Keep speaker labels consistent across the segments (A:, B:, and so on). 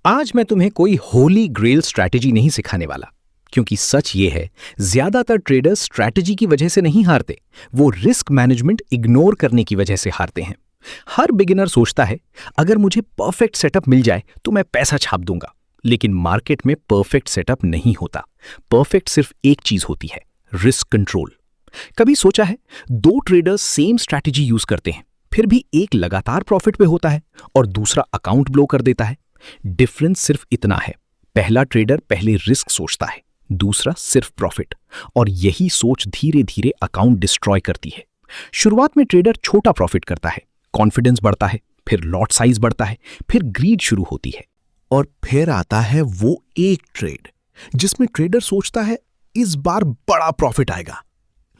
A: आज मैं तुम्हें कोई होली ग्रेल स्ट्रैटेजी नहीं सिखाने वाला, क्योंकि सच ये है, ज्यादातर ट्रेडर्स स्ट्रैटेजी की वजह से नहीं हारते, वो रिस्क मैनेजमेंट इग्नोर करने की वजह से हारते हैं। हर बिगिनर सोचता है, अगर मुझे परफेक्ट सेटअप मिल जाए तो मैं पैसा छाप दूंगा, लेकिन मार्केट में परफेक्ट सेटअप नहीं होता। परफेक्ट सिर्फ एक चीज होती है, रिस्क कंट्रोल। कभी सोचा है, दो ट्रेडर्स सेम स्ट्रैटेजी यूज करते हैं, फिर भी एक लगातार प्रॉफिट पे होता है और दूसरा अकाउंट ब्लो कर देता है। डिफरेंस सिर्फ इतना है, पहला ट्रेडर पहले रिस्क सोचता है, दूसरा सिर्फ प्रॉफिट, और यही सोच धीरे धीरे अकाउंट डिस्ट्रॉय करती है। शुरुआत में ट्रेडर छोटा प्रॉफिट करता है, कॉन्फिडेंस बढ़ता है, फिर लॉट साइज बढ़ता है, फिर ग्रीड शुरू होती है।
B: और फिर आता है वो एक ट्रेड जिसमें ट्रेडर सोचता है इस बार बड़ा प्रॉफिट आएगा,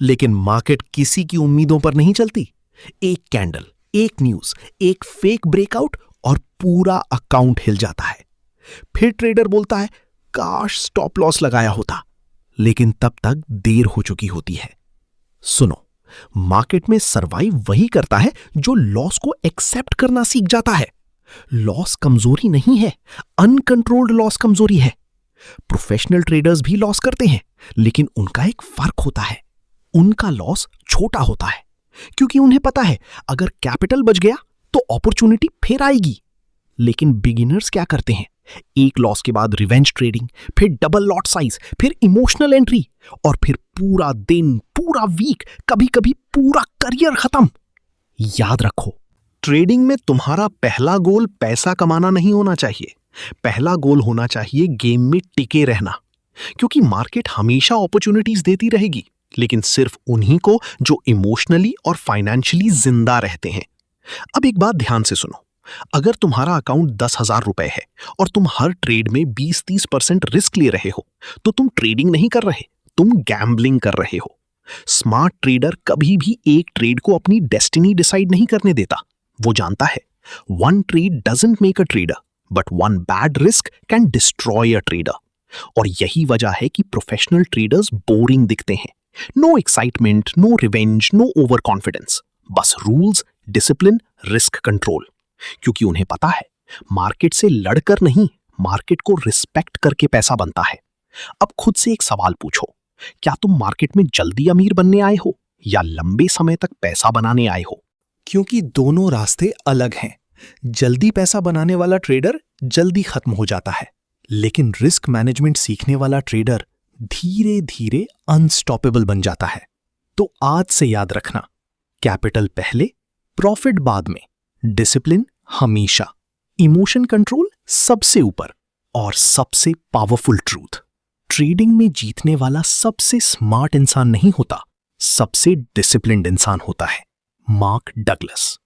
B: लेकिन मार्केट किसी की उम्मीदों पर नहीं चलती। एक कैंडल, एक न्यूज, एक फेक ब्रेकआउट और पूरा अकाउंट हिल जाता है। फिर ट्रेडर बोलता है काश स्टॉप लॉस लगाया होता, लेकिन तब तक देर हो चुकी होती है। सुनो, मार्केट में सरवाइव वही करता है जो लॉस को एक्सेप्ट करना सीख जाता है। लॉस कमजोरी नहीं है, अनकंट्रोल्ड लॉस कमजोरी है। प्रोफेशनल ट्रेडर्स भी लॉस करते हैं, लेकिन उनका एक फर्क होता है, उनका लॉस छोटा होता है, क्योंकि उन्हें पता है अगर कैपिटल बच गया तो अपॉर्चुनिटी फिर आएगी। लेकिन बिगिनर्स क्या करते हैं, एक लॉस के बाद रिवेंज ट्रेडिंग, फिर डबल लॉट साइज, फिर इमोशनल एंट्री, और फिर पूरा दिन, पूरा वीक, कभी कभी पूरा करियर खत्म। याद रखो, ट्रेडिंग में तुम्हारा पहला गोल पैसा कमाना नहीं होना चाहिए, पहला गोल होना चाहिए गेम में टिके रहना, क्योंकि मार्केट हमेशा अपॉर्चुनिटीज देती रहेगी, लेकिन सिर्फ उन्हीं को जो इमोशनली और फाइनेंशियली जिंदा रहते हैं। अब एक बात ध्यान से सुनो, अगर तुम्हारा अकाउंट 10,000 रुपए है और तुम हर ट्रेड में 20-30% रिस्क ले रहे हो, तो तुम ट्रेडिंग नहीं कर रहे, तुम गैम्बलिंग कर रहे हो। स्मार्ट ट्रेडर कभी भी एक ट्रेड को अपनी डेस्टिनी डिसाइड नहीं करने देता। वो जानता है, one trade doesn't make a trader, but one bad risk can destroy a trader. और यही वजह है कि प्रोफेशनल ट्रेडर्स बोरिंग दिखते हैं। No excitement, no revenge, no over confidence, बस रूल्स, डिसिप्लिन, रिस्क कंट्रोल। क्योंकि उन्हें पता है, मार्केट से लड़कर नहीं, मार्केट को रिस्पेक्ट करके पैसा बनता है। अब खुद से एक सवाल पूछो, क्या तुम मार्केट में जल्दी अमीर बनने आए हो या लंबे समय तक पैसा बनाने आए हो?
C: क्योंकि दोनों रास्ते अलग हैं। जल्दी पैसा बनाने वाला ट्रेडर जल्दी खत्म हो जाता है, लेकिन रिस्क मैनेजमेंट सीखने वाला ट्रेडर धीरे धीरे अनस्टॉपेबल बन जाता है। तो आज से याद रखना, कैपिटल पहले, प्रॉफिट बाद में, डिसिप्लिन हमेशा, इमोशन कंट्रोल सबसे ऊपर, और सबसे पावरफुल ट्रूथ, ट्रेडिंग में जीतने वाला सबसे स्मार्ट इंसान नहीं होता, सबसे डिसिप्लिन्ड इंसान होता है। Mark Douglas.